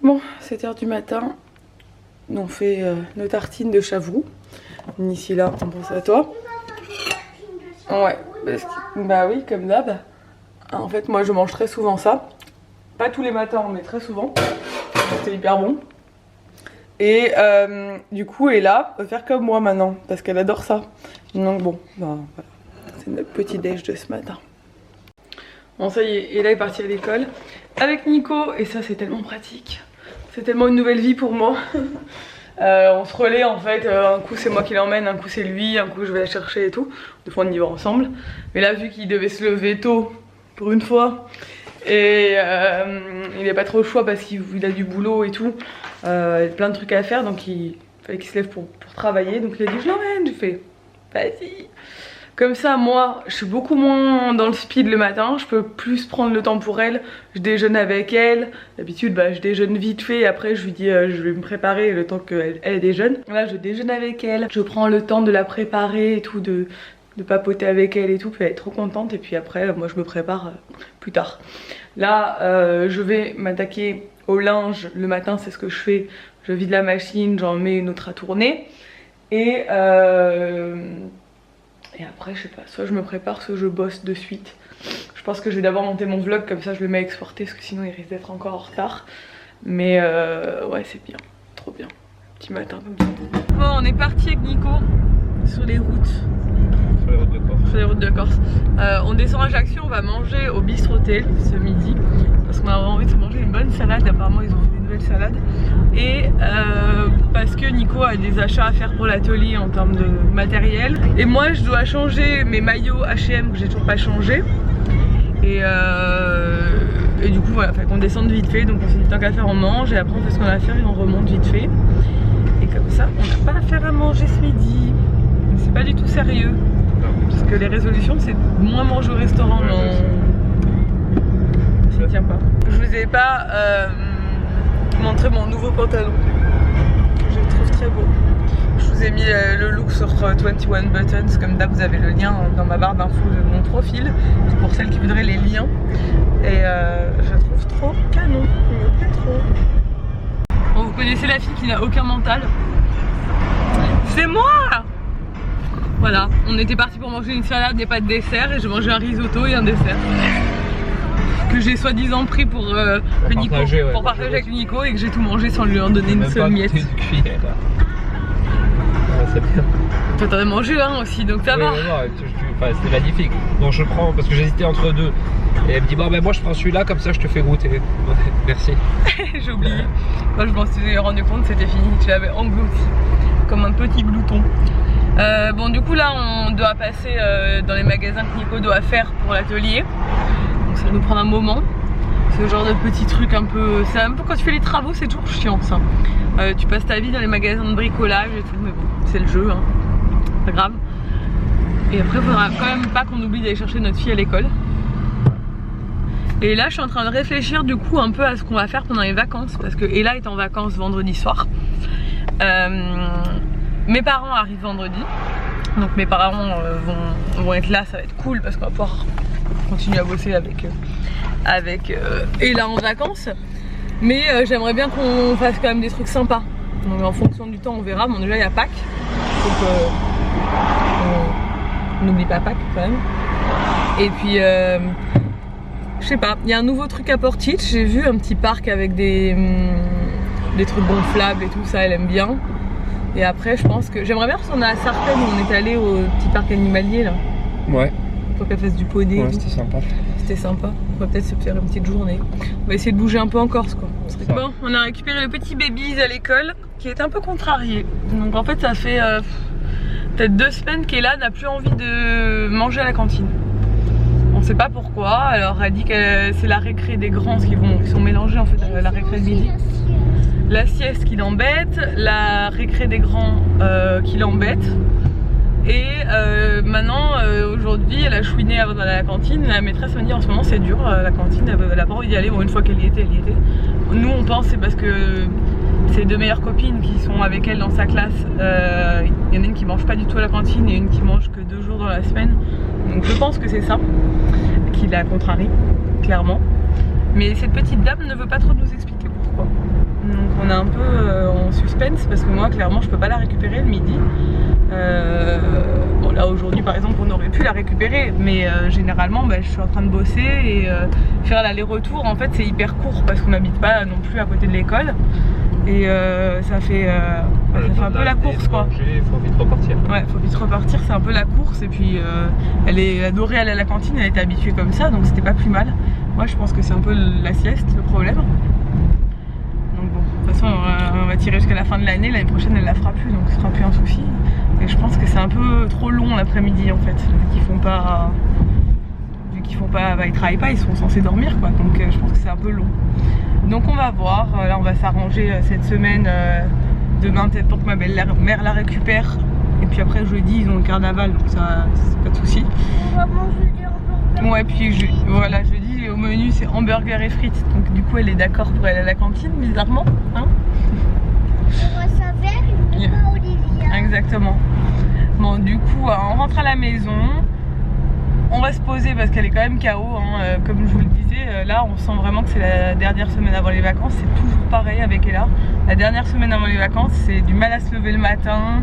Bon, 7h du matin, on fait nos tartines de chavroux. Ici là, on pense à toi. Ouais, parce que, bah oui, comme d'hab. En fait, moi je mange très souvent ça. Pas tous les matins, mais très souvent. C'est hyper bon. Et du coup, Ella va faire comme moi maintenant, parce qu'elle adore ça. Donc bon, bah, voilà. C'est notre petit déj de ce matin. Bon, ça y est, Ella est partie à l'école avec Nico, et ça c'est tellement pratique. C'est tellement une nouvelle vie pour moi. On se relaie en fait, un coup c'est moi qui l'emmène, un coup c'est lui, un coup je vais la chercher et tout. Des fois on y va ensemble. Mais là, vu qu'il devait se lever tôt pour une fois, et il n'a pas trop le choix parce qu'il a du boulot et tout, il y a plein de trucs à faire, donc il fallait qu'il se lève pour travailler. Donc il a dit je l'emmène, je fais vas-y. Comme ça, moi, je suis beaucoup moins dans le speed le matin, je peux plus prendre le temps pour elle, je déjeune avec elle. D'habitude, bah, je déjeune vite fait, après je lui dis je vais me préparer le temps qu'elle déjeune. Là, je déjeune avec elle, je prends le temps de la préparer et tout, de papoter avec elle et tout, puis elle est trop contente, et puis après, moi je me prépare plus tard. Là, je vais m'attaquer au linge le matin, c'est ce que je fais, je vide la machine, j'en mets une autre à tourner, et après, je sais pas, soit je me prépare, soit je bosse de suite. Je pense que je vais d'abord monter mon vlog, comme ça je le mets à exporter, parce que sinon il risque d'être encore en retard. Mais ouais, c'est bien, trop bien. Petit matin comme ça. Bon, on est parti avec Nico sur les routes. Sur les routes de Corse. Sur les routes de Corse. On descend à Ajaccio, on va manger au Bistrotel ce midi. Parce qu'on a envie de se manger une bonne salade, apparemment ils ont fait des nouvelles salades. Et parce que Nico a des achats à faire pour l'atelier en termes de matériel. Et moi je dois changer mes maillots H&M que j'ai toujours pas changé. Et du coup voilà, fait qu'on descende vite fait, donc on s'est dit tant qu'à faire on mange, et après on fait ce qu'on a à faire et on remonte vite fait. Et comme ça on n'a pas à faire à manger ce midi. C'est pas du tout sérieux. Parce que les résolutions c'est moins manger au restaurant, mais ça tient pas. Je vous ai pas montré mon nouveau pantalon, que je trouve très beau. Je vous ai mis le look sur 21 Buttons, comme d'hab vous avez le lien dans ma barre d'infos de mon profil, pour celles qui voudraient les liens. Et je trouve trop canon, il me plaît trop. Bon, vous connaissez la fille qui n'a aucun mental? C'est moi! Voilà, on était parti pour manger une salade et pas de dessert, et j'ai mangé un risotto et un dessert. Que j'ai soi-disant pris pour Nico, partager, ouais, pour partager avec Nico, et que j'ai tout mangé sans lui en donner une seule miette. C'est bien. Toi t'en as mangé un aussi, donc ça va. Non, c'était magnifique. Donc je prends, parce que j'hésitais entre deux. Et elle me dit bon ben moi je prends celui-là, comme ça je te fais goûter. Merci. J'ai oublié. Moi je m'en suis rendu compte, c'était fini, je l'avais englouti comme un petit glouton. Bon du coup là on doit passer dans les magasins que Nico doit faire pour l'atelier. Donc ça va nous prendre un moment. Ce genre de petit truc un peu... C'est un peu quand tu fais les travaux, c'est toujours chiant ça. Tu passes ta vie dans les magasins de bricolage et tout, mais bon, c'est le jeu, hein. Pas grave. Et après il faudra quand même pas qu'on oublie d'aller chercher notre fille à l'école. Et là je suis en train de réfléchir du coup un peu à ce qu'on va faire pendant les vacances, parce que Ella est en vacances vendredi soir. Mes parents arrivent vendredi, donc mes parents vont être là, ça va être cool parce qu'on va pouvoir continuer à bosser avec Ella en vacances. Mais j'aimerais bien qu'on fasse quand même des trucs sympas. Donc en fonction du temps on verra. Bon déjà il y a Pâques, donc on n'oublie pas Pâques quand même. Et puis je sais pas, il y a un nouveau truc à Portich, j'ai vu un petit parc avec des trucs gonflables et tout ça, elle aime bien. Et après je pense que j'aimerais bien retourner à Sartène où on est allé au petit parc animalier là. Ouais. Pour qu'elle fasse du poney. Ouais, c'était sympa. C'était sympa. On va peut-être se faire une petite journée. On va essayer de bouger un peu en Corse quoi. Bon, on a récupéré le petit baby à l'école qui est un peu contrarié. Donc en fait ça fait peut-être 2 semaines qu'Ella n'a plus envie de manger à la cantine. On sait pas pourquoi. Alors elle dit que c'est la récré des grands qui sont mélangés en fait à la récré de midi. La sieste qui l'embête, la récré des grands qui l'embête. Et maintenant, aujourd'hui, elle a chouiné avant d'aller à la cantine. La maîtresse m'a dit en ce moment c'est dur, la cantine, elle a pas envie d'y aller. Bon, une fois qu'elle y était, elle y était. Nous on pense c'est parce que ses 2 meilleures copines qui sont avec elle dans sa classe, il y en a une qui mange pas du tout à la cantine et une qui mange que 2 jours dans la semaine. Donc je pense que c'est ça qui la contrarie, clairement. Mais cette petite dame ne veut pas trop nous expliquer pourquoi. quoi. Donc on est un peu en suspense parce que moi clairement je peux pas la récupérer le midi. Bon là aujourd'hui par exemple on aurait pu la récupérer, mais généralement je suis en train de bosser et faire l'aller-retour en fait c'est hyper court parce qu'on n'habite pas non plus à côté de l'école. Et ça fait un peu la course quoi. Faut vite repartir. Ouais, faut vite repartir, c'est un peu la course. Et puis elle adorait aller à la cantine, elle était habituée comme ça, donc c'était pas plus mal. Moi je pense que c'est un peu la sieste le problème. Donc bon, de toute façon on va tirer jusqu'à la fin de l'année, l'année prochaine elle la fera plus, donc ce sera plus un souci. Et je pense que c'est un peu trop long l'après-midi en fait, vu qu'ils font pas, ils travaillent pas, ils sont censés dormir quoi, donc je pense que c'est un peu long. Donc on va voir, là on va s'arranger cette semaine, demain peut-être pour que ma belle-mère la récupère. Et puis après jeudi ils ont le carnaval, donc ça c'est pas de souci. On va manger des hamburgers. Ouais, puis voilà, jeudi au menu c'est hamburger et frites, donc du coup elle est d'accord pour aller à la cantine bizarrement, hein. On va savoir une pas Olivia. Exactement. Bon du coup on rentre à la maison. On va se poser parce qu'elle est quand même KO, hein. Comme je vous le disais, là on sent vraiment que c'est la dernière semaine avant les vacances, c'est toujours pareil avec Ella. La dernière semaine avant les vacances, c'est du mal à se lever le matin,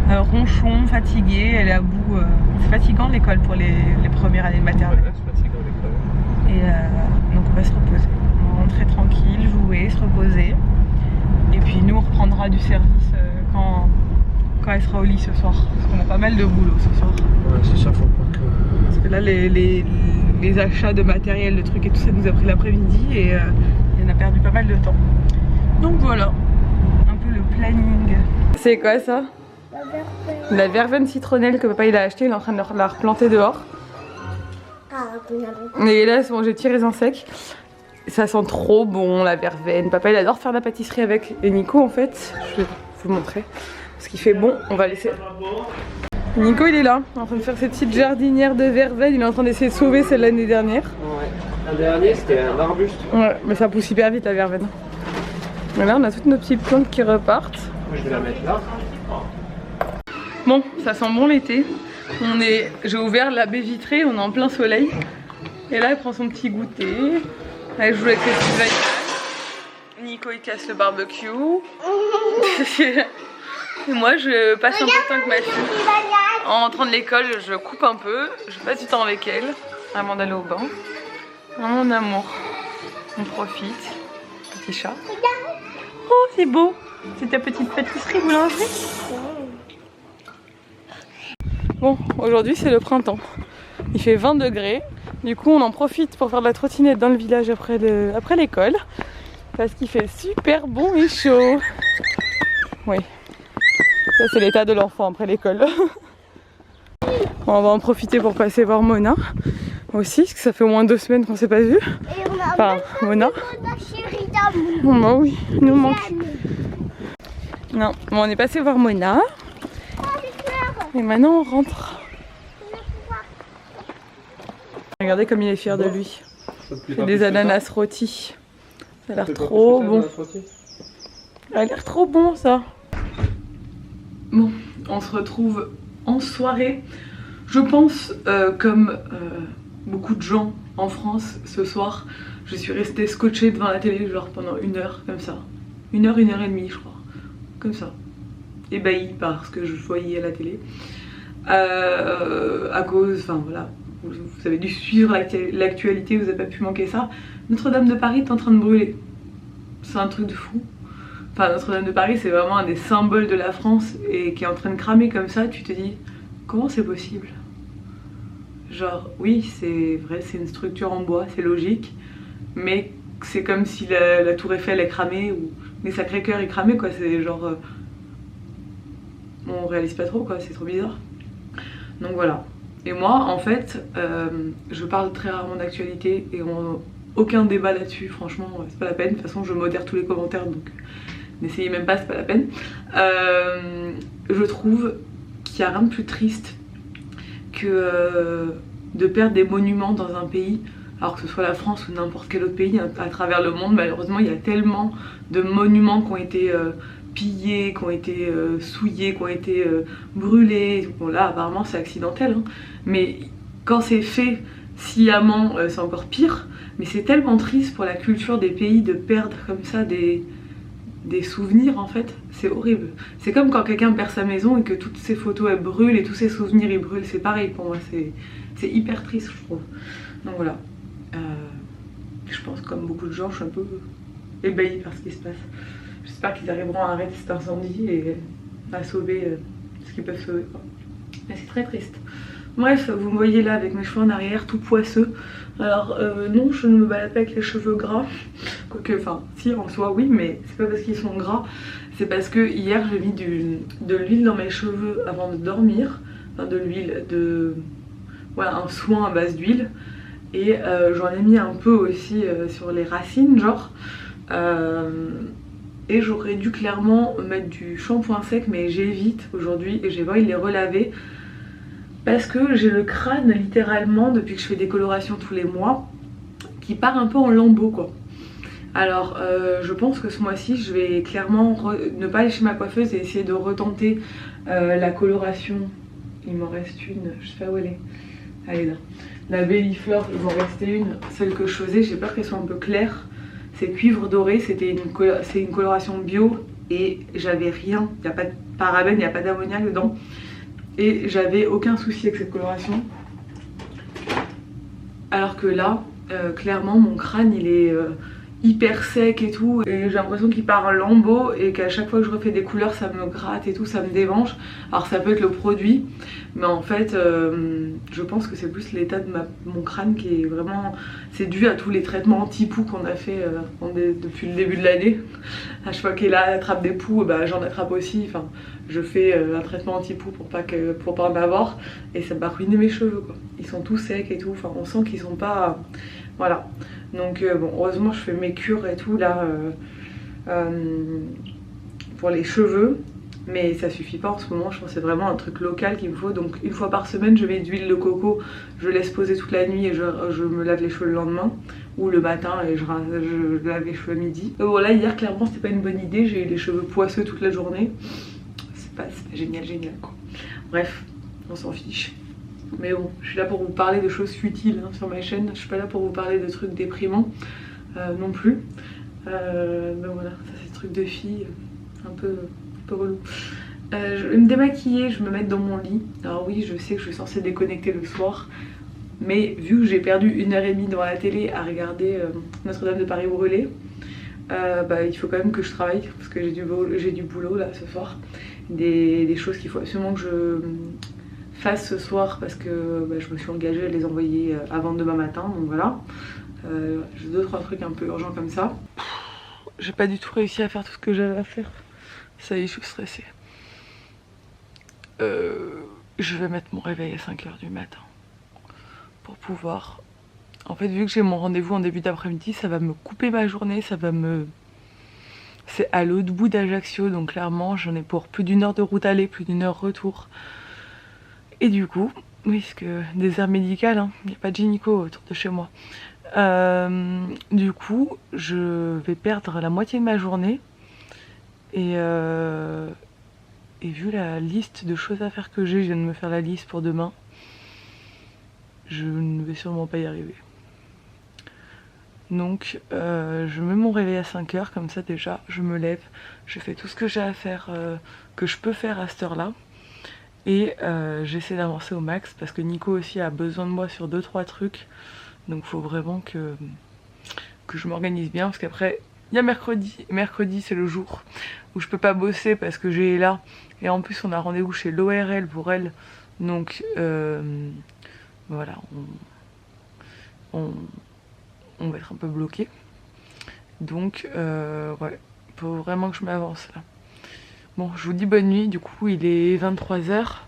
ronchon, fatiguée, elle est à bout. C'est fatigant l'école pour les premières années de maternelle. Ouais, c'est fatigant l'école. Et donc on va se reposer, on va rentrer tranquille, jouer, se reposer. Et puis nous on reprendra du service quand elle sera au lit ce soir, parce qu'on a pas mal de boulot ce soir. Ouais, c'est ça, faut pas que... Parce que là les achats de matériel, de trucs et tout ça nous a pris l'après-midi et on a perdu pas mal de temps. Donc voilà, un peu le planning. C'est quoi ça? La verveine citronnelle que papa il a acheté, il est en train de la replanter dehors. Et là bon, j'ai tiré les insectes. Ça sent trop bon la verveine. Papa il adore faire de la pâtisserie avec. Et Nico en fait, je vais vous montrer. Parce qu'il fait bon, on va laisser. Nico il est là, en train de faire cette petite jardinière de verveine. Il est en train d'essayer de sauver celle de l'année dernière. Ouais, la dernière c'était un arbuste. Ouais, mais ça pousse hyper vite la verveine. Et là on a toutes nos petites plantes qui repartent. Moi je vais la mettre là. Bon, ça sent bon l'été. J'ai ouvert la baie vitrée, on est en plein soleil. Et là elle prend son petit goûter. Elle joue avec ses petits vaillants. Nico il casse le barbecue. Et moi je passe un peu de temps avec ma fille. En rentrant de l'école je coupe un peu, je passe du temps avec elle avant d'aller au bain. Oh, mon amour, on profite. Petit chat. Oh c'est beau, c'est ta petite pâtisserie boulangerie. Bon, aujourd'hui c'est le printemps. Il fait 20 degrés. Du coup on en profite pour faire de la trottinette dans le village après l'école. Parce qu'il fait super bon et chaud. Oui. Ça c'est l'état de l'enfant après l'école. On va en profiter pour passer voir Mona aussi, parce que ça fait au moins 2 semaines qu'on s'est pas vu. Enfin, Mona. Oh bah oui, il nous manque. Non, bon, on est passé voir Mona. Et maintenant on rentre. Regardez comme il est fier de lui. Il fait des ananas rôtis. Ça a l'air trop bon. Ça a l'air trop bon ça. Bon, on se retrouve en soirée. Je pense, comme beaucoup de gens en France ce soir, je suis restée scotchée devant la télé genre pendant 1 heure comme ça. 1 heure, 1 heure et demie je crois. Comme ça. Ébahie par ce que je voyais à la télé. À cause, enfin voilà, vous avez dû suivre l'actualité, vous n'avez pas pu manquer ça. Notre-Dame de Paris est en train de brûler. C'est un truc de fou. Enfin, Notre-Dame de Paris, c'est vraiment un des symboles de la France et qui est en train de cramer comme ça, tu te dis, comment c'est possible? Genre, oui, c'est vrai, c'est une structure en bois, c'est logique, mais c'est comme si la tour Eiffel est cramée ou les Sacré-Cœur est cramé, quoi, c'est genre... on réalise pas trop, quoi, c'est trop bizarre. Donc voilà. Et moi, en fait, je parle très rarement d'actualité et aucun débat là-dessus, franchement, c'est pas la peine. De toute façon, je modère tous les commentaires, donc n'essayez même pas, c'est pas la peine. Je trouve qu'il n'y a rien de plus triste que de perdre des monuments dans un pays, alors que ce soit la France ou n'importe quel autre pays à travers le monde. Malheureusement, il y a tellement de monuments qui ont été pillés, qui ont été souillés, qui ont été brûlés. Bon là apparemment c'est accidentel, hein. Mais quand c'est fait sciemment c'est encore pire. Mais c'est tellement triste pour la culture des pays de perdre comme ça des souvenirs en fait, c'est horrible. C'est comme quand quelqu'un perd sa maison et que toutes ses photos elles brûlent et tous ses souvenirs ils brûlent, c'est pareil pour moi, c'est hyper triste je trouve. Donc voilà, je pense comme beaucoup de gens je suis un peu ébahie par ce qui se passe. J'espère qu'ils arriveront à arrêter cet incendie et à sauver ce qu'ils peuvent sauver quoi. Mais c'est très triste. Bref, vous me voyez là avec mes cheveux en arrière tout poisseux. Alors non, je ne me balade pas avec les cheveux gras. Quoique, enfin si en soi oui, mais c'est pas parce qu'ils sont gras. C'est parce que hier j'ai mis de l'huile dans mes cheveux avant de dormir. Enfin de l'huile, voilà, un soin à base d'huile. Et j'en ai mis un peu aussi sur les racines genre. Et j'aurais dû clairement mettre du shampoing sec mais j'évite aujourd'hui et j'ai pas envie de les relaver. Parce que j'ai le crâne littéralement, depuis que je fais des colorations tous les mois, qui part un peu en lambeaux quoi. Alors je pense que ce mois-ci je vais clairement ne pas aller chez ma coiffeuse et essayer de retenter la coloration. Il m'en reste une, je sais pas où elle est. Elle est là. La Bellifleur, il m'en restait une, celle que je faisais, j'ai peur qu'elle soit un peu claire. C'est cuivre doré, c'est une coloration bio et j'avais rien, il n'y a pas de parabènes, il n'y a pas d'ammoniac dedans. Et j'avais aucun souci avec cette coloration. Alors que là, clairement mon crâne il est hyper sec et tout. Et j'ai l'impression qu'il part en lambeaux et qu'à chaque fois que je refais des couleurs ça me gratte et tout, ça me démange. Alors ça peut être le produit, mais en fait je pense que c'est plus l'état de mon crâne qui est vraiment... C'est dû à tous les traitements anti-poux qu'on a fait depuis le début de l'année. À chaque fois qu'il attrape des poux, bah, j'en attrape aussi. Enfin, je fais un traitement anti-poux pour pas en avoir. Et ça m'a ruiné mes cheveux quoi. Ils sont tout secs et tout. Enfin, on sent qu'ils sont pas... Voilà. Donc bon, heureusement je fais mes cures et tout là pour les cheveux. Mais ça suffit pas en ce moment, je pense que c'est vraiment un truc local qu'il me faut. Donc une fois par semaine je mets d'huile de coco, je laisse poser toute la nuit et je me lave les cheveux le lendemain. Ou le matin et je lave les cheveux à midi. Donc voilà, hier clairement c'était pas une bonne idée, j'ai eu les cheveux poisseux toute la journée. C'est pas génial quoi. Bref, on s'en fiche. Mais bon, je suis là pour vous parler de choses futiles hein, sur ma chaîne. Je suis pas là pour vous parler de trucs déprimants non plus. Mais voilà, ça c'est des trucs de filles un peu relou. Je vais me démaquiller, je vais me mettre dans mon lit. Alors oui, je sais que je suis censée déconnecter le soir. Mais vu que j'ai perdu 1h30 devant la télé à regarder Notre-Dame de Paris brûler, bah, il faut quand même que je travaille parce que j'ai du boulot là ce soir. Des choses qu'il faut absolument que je fasse ce soir parce que bah, je me suis engagée à les envoyer avant demain matin, donc voilà. J'ai 2-3 trucs un peu urgents comme ça. J'ai pas du tout réussi à faire tout ce que j'avais à faire. Ça y est, je suis stressée. Je vais mettre mon réveil à 5h du matin pour pouvoir... En fait, vu que j'ai mon rendez-vous en début d'après-midi, ça va me couper ma journée, ça va me... C'est à l'autre bout d'Ajaccio, donc clairement, j'en ai pour plus d'1 heure de route aller, plus d'1 heure retour. Et du coup, oui, parce que désert médical, hein, il n'y a pas de gynéco autour de chez moi. Du coup, je vais perdre la moitié de ma journée. Et vu la liste de choses à faire que j'ai, je viens de me faire la liste pour demain. Je ne vais sûrement pas y arriver. Donc je mets mon réveil à 5h, comme ça déjà je me lève, je fais tout ce que j'ai à faire, que je peux faire à cette heure là. Et j'essaie d'avancer au max parce que Nico aussi a besoin de moi sur 2-3 trucs. Donc il faut vraiment que je m'organise bien parce qu'après il y a mercredi. Mercredi c'est le jour où je peux pas bosser parce que j'ai là. Et en plus on a rendez-vous chez l'ORL pour elle. Donc voilà, on va être un peu bloqué. Donc ouais, il faut vraiment que je m'avance là. Bon, je vous dis bonne nuit, du coup il est 23h.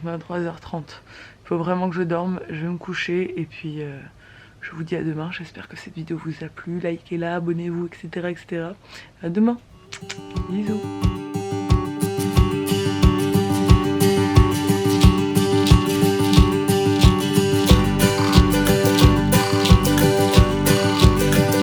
23h30. Il faut vraiment que je dorme, je vais me coucher et puis je vous dis à demain. J'espère que cette vidéo vous a plu, likez-la, abonnez-vous, etc. etc. À demain. Bisous.